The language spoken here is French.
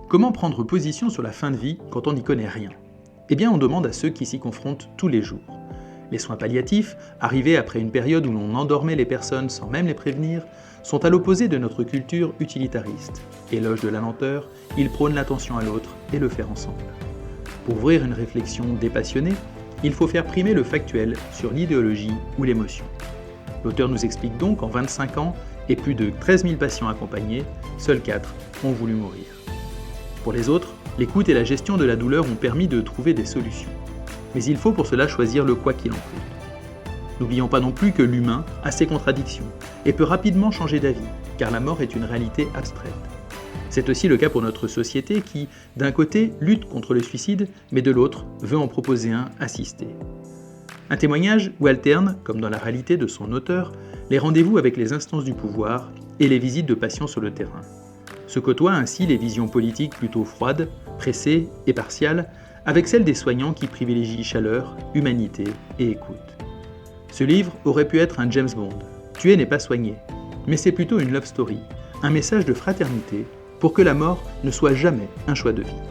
Comment prendre position sur la fin de vie quand on n'y connaît rien? Eh bien, on demande à ceux qui s'y confrontent tous les jours. Les soins palliatifs, arrivés après une période où l'on endormait les personnes sans même les prévenir, sont à l'opposé de notre culture utilitariste. Éloge de la lenteur, ils prônent l'attention à l'autre et le faire ensemble. Pour ouvrir une réflexion dépassionnée, il faut faire primer le factuel sur l'idéologie ou l'émotion. L'auteur nous explique donc qu'en 25 ans et plus de 13 000 patients accompagnés, seuls 4 ont voulu mourir. Pour les autres, l'écoute et la gestion de la douleur ont permis de trouver des solutions. Mais il faut pour cela choisir le quoi qu'il en coûte. N'oublions pas non plus que l'humain a ses contradictions et peut rapidement changer d'avis, car la mort est une réalité abstraite. C'est aussi le cas pour notre société qui, d'un côté, lutte contre le suicide, mais de l'autre, veut en proposer un assisté. Un témoignage où alterne, comme dans la réalité de son auteur, les rendez-vous avec les instances du pouvoir et les visites de patients sur le terrain. Se côtoient ainsi les visions politiques plutôt froides, pressées et partiales, avec celles des soignants qui privilégient chaleur, humanité et écoute. Ce livre aurait pu être un James Bond. Tuer n'est pas soigner, mais c'est plutôt une love story, un message de fraternité pour que la mort ne soit jamais un choix de vie.